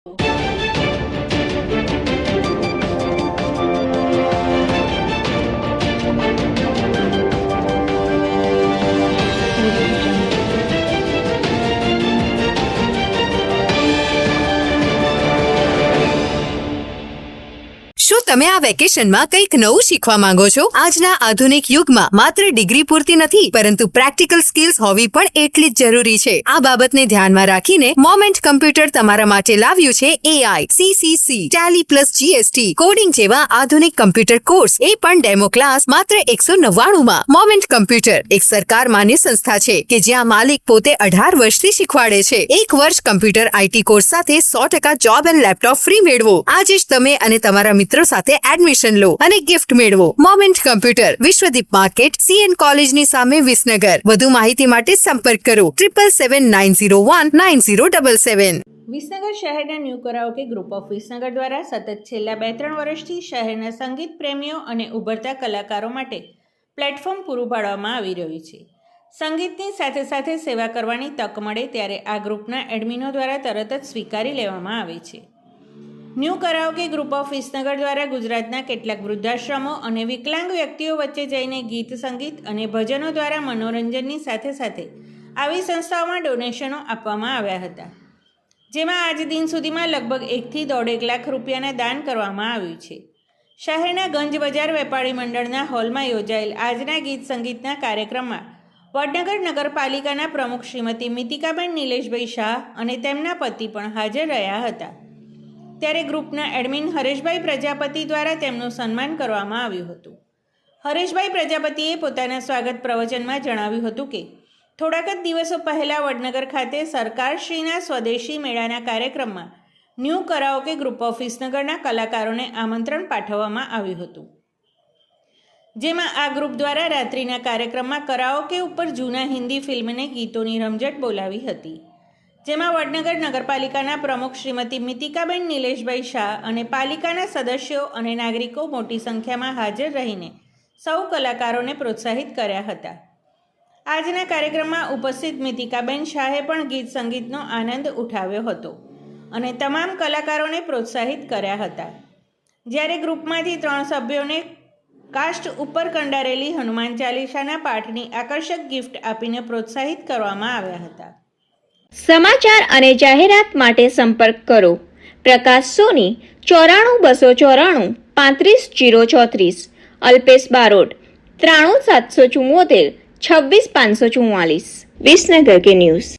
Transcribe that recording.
શું તમે આ વેકેશનમાં કંઈક નવું શીખવા માંગો છો? આજના આધુનિક યુગમાં માત્ર ડિગ્રી પૂરતી નથી, પરંતુ પ્રેક્ટિકલ સ્કિલ્સ હોવી પણ એટલી જ જરૂરી છે. આ બાબતને ધ્યાનમાં રાખીને મોમેન્ટ કમ્પ્યુટર તમારા માટે લાવ્યું છે AI, CCC, Tally plus GST, coding જેવા આધુનિક કમ્પ્યુટર કોર્સ, એ પણ ડેમો ક્લાસ માત્ર 199 માં. મોમેન્ટ કમ્પ્યુટર એક સરકાર માન્ય સંસ્થા છે કે જ્યાં માલિક પોતે 18 વર્ષથી શીખવાડે છે. 1 વર્ષ કમ્પ્યુટર IT કોર્સ સાથે 100% જોબ એન્ડ લેપટોપ ફ્રી મેળવો. આજે જ તમે અને તમારા મિત્રો સાથે એડમિશન લો અને ગિફ્ટ મેળવો. Moment computer, Vishwadeep market, CN કોલેજની સામે, વિસનગર. વધુ માહિતી માટે સંપર્ક કરો 7779019077. વિસનગર શહેરના new karaoke group of Visnagar દ્વારા સતત છેલ્લા 2-3 વર્ષથી શહેરના સંગીત પ્રેમીઓ અને ઉભરતા કલાકારો માટે પ્લેટફોર્મ પૂરું પાડવામાં આવી રહ્યું છે. સંગીતની સાથે સાથે સેવા કરવાની તક મળે ત્યારે આ ગ્રુપના એડમિનો દ્વારા તરત જ સ્વીકારી લેવામાં આવે છે. New karaoke group of Visnagar દ્વારા ગુજરાતના કેટલાક વૃદ્ધાશ્રમો અને વિકલાંગ વ્યક્તિઓ વચ્ચે જઈને ગીત, સંગીત અને ભજનો દ્વારા મનોરંજનની સાથે સાથે આવી સંસ્થાઓમાં ડોનેશનો આપવામાં આવ્યા હતા, જેમાં આજ દિન સુધીમાં લગભગ 1 થી 1.5 લાખ રૂપિયાના દાન કરવામાં આવ્યું છે. શહેરના ગંજ બજાર વેપારી મંડળના હોલમાં યોજાયેલ આજના ગીત સંગીતના કાર્યક્રમમાં વડનગર નગરપાલિકાના પ્રમુખ શ્રીમતી મિતિકાબેન નિલેશભાઈ શાહ અને તેમના પતિ પણ હાજર રહ્યા હતા. ત્યારે ગ્રુપના એડમિન હરેશભાઈ પ્રજાપતિ દ્વારા તેમનું સન્માન કરવામાં આવ્યું હતું. હરેશભાઈ પ્રજાપતિએ પોતાના સ્વાગત પ્રવચનમાં જણાવ્યું હતું કે થોડાક જ દિવસો પહેલાં વડનગર ખાતે સરકારશ્રીના સ્વદેશી મેળાના કાર્યક્રમમાં ન્યૂ કરાઓકે ગ્રુપ ઓફ વિસનગરના કલાકારોને આમંત્રણ પાઠવવામાં આવ્યું હતું, જેમાં આ ગ્રુપ દ્વારા રાત્રિના કાર્યક્રમમાં કરાઓકે ઉપર જૂના હિન્દી ફિલ્મને ગીતોની રમઝટ બોલાવી હતી, જેમાં વડનગર નગરપાલિકાના પ્રમુખ શ્રીમતી મિતિકાબેન નિલેશભાઈ શાહ અને પાલિકાના સદસ્યો અને નાગરિકો મોટી સંખ્યામાં હાજર રહીને સૌ કલાકારોને પ્રોત્સાહિત કર્યા હતા. આજના કાર્યક્રમમાં ઉપસ્થિત મિતિકાબેન શાહે પણ ગીત સંગીતનો આનંદ ઉઠાવ્યો હતો અને તમામ કલાકારોને પ્રોત્સાહિત કર્યા હતા. જ્યારે ગ્રુપમાંથી 3 સભ્યોને કાસ્ટ ઉપર કંડારેલી હનુમાન ચાલીસાના પાઠની આકર્ષક ગિફ્ટ આપીને પ્રોત્સાહિત કરવામાં આવ્યા હતા. સમાચાર અને જાહેરાત માટે સંપર્ક કરો પ્રકાશ સોની 94 294 35 034, અલ્પેશ બારોટ 93 774 26 544. વિસનગર કે ન્યૂઝ.